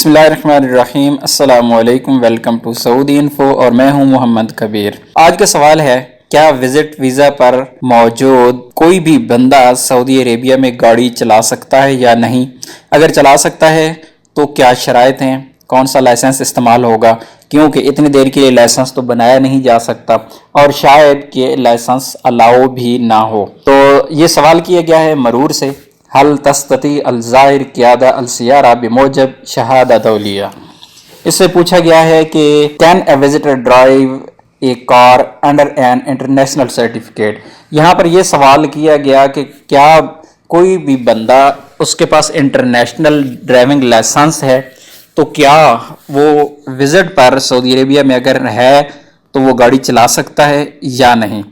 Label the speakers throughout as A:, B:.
A: बिस्मिल्लाहिर्रहमानिर्रहीम। अस्सलाम वालेकुम। वेलकम टू सऊदी इन्फो और मैं हूं मोहम्मद कबीर। आज का सवाल है, क्या विजिट वीज़ा पर मौजूद कोई भी बंदा सऊदी अरेबिया में गाड़ी चला सकता है या नहीं? अगर चला सकता है तो क्या शराइत हैं, कौन सा लाइसेंस इस्तेमाल होगा, क्योंकि इतनी देर के लिए लाइसेंस तो बनाया नहीं जा सकता और शायद कि लाइसेंस अलाउ भी ना हो। तो ये सवाल किया गया है मरूर से। हल तस्तती अल-ज़ाहिर क़ियादा अल-सियारा बिमौजब शहादा दौलिया। इससे पूछा गया है कि can a visitor drive A car under an international certificate. यहाँ पर यह सवाल किया गया कि क्या कोई भी बंदा, उसके पास इंटरनेशनल ड्राइविंग लाइसेंस है, तो क्या वो विजिट पर सऊदी अरेबिया में अगर है तो वो गाड़ी चला सकता है या नहीं।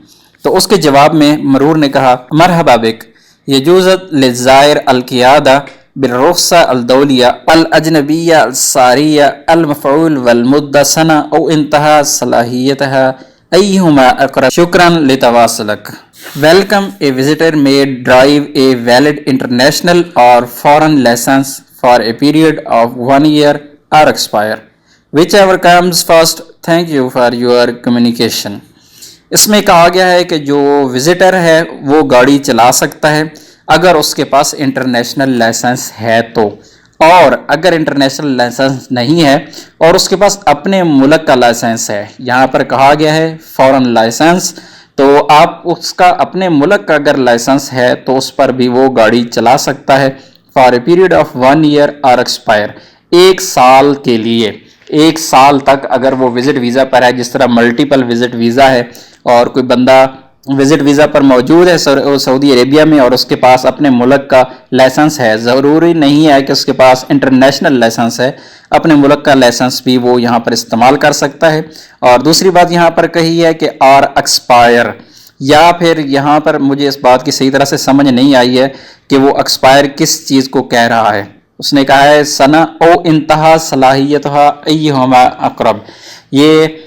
A: तो उसके जवाब में मरूर ने कहा, मरहबा बिक यजूज़त लिज़ायर अल-क़ियादा बिर्रुख़्सा अल-दौलिया अल-अजनबिया अल-सारिया अल-मफ़ऊल वल-मुद्दसना औ इंतहा सलाहियतहा अय्युहुमा अक़रब शुक्रन लितवासलक। Welcome a visitor may drive a valid international और foreign licence for a period of 1 year or expire whichever comes first. Thank you for your communication. इसमें कहा गया है कि जो विजिटर है वो गाड़ी चला सकता है अगर उसके पास इंटरनेशनल लाइसेंस है तो, और अगर इंटरनेशनल लाइसेंस नहीं है और उसके पास अपने मुल्क का लाइसेंस है, यहाँ पर कहा गया है फॉरेन लाइसेंस, तो आप उसका अपने मुल्क का अगर लाइसेंस है तो उस पर भी वो गाड़ी चला सकता है for a period of 1 year और एक्सपायर, 1 साल के लिए। 1 साल तक अगर वो विजिट वीज़ा पर है, जिस तरह मल्टीपल विजिट वीज़ा है और कोई बंदा विजिट वीज़ा पर मौजूद है सऊदी अरेबिया में और उसके पास अपने मुल्क का लाइसेंस है, ज़रूरी नहीं है कि उसके पास इंटरनेशनल लाइसेंस है, अपने मुल्क का लाइसेंस भी वो यहाँ पर इस्तेमाल कर सकता है। और दूसरी बात यहाँ पर कही है कि आर एक्सपायर, या फिर यहाँ पर मुझे इस बात की सही तरह से समझ नहीं आई है कि वो एक्सपायर किस चीज़ को कह रहा है। उसने कहा है सना ओ इंतहा सलाहियतहा अय्युहुमा अक़रब, ये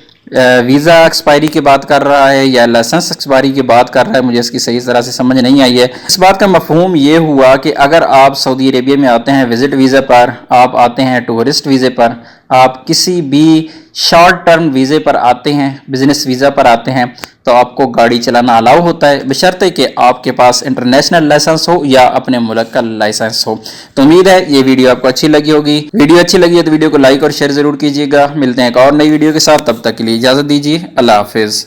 A: वीज़ा एक्सपायरी की बात कर रहा है या लाइसेंस एक्सपायरी की बात कर रहा है, मुझे इसकी सही तरह से समझ नहीं आई है। इस बात का मफहूम ये हुआ कि अगर आप सऊदी अरेबिया में आते हैं विजिट वीज़ा पर, आप आते हैं टूरिस्ट वीज़े पर, आप किसी भी शॉर्ट टर्म वीज़े पर आते हैं, बिजनेस वीज़ा पर आते हैं, तो आपको गाड़ी चलाना अलाउ होता है बशर्ते कि आपके पास इंटरनेशनल लाइसेंस हो या अपने मुल्क का लाइसेंस हो। तो उम्मीद है ये वीडियो आपको अच्छी लगी होगी। वीडियो अच्छी लगी है तो वीडियो को लाइक और शेयर जरूर कीजिएगा। मिलते हैं एक और नई वीडियो के साथ, तब तक के लिए इजाज़त दीजिए। अल्लाह हाफिज़।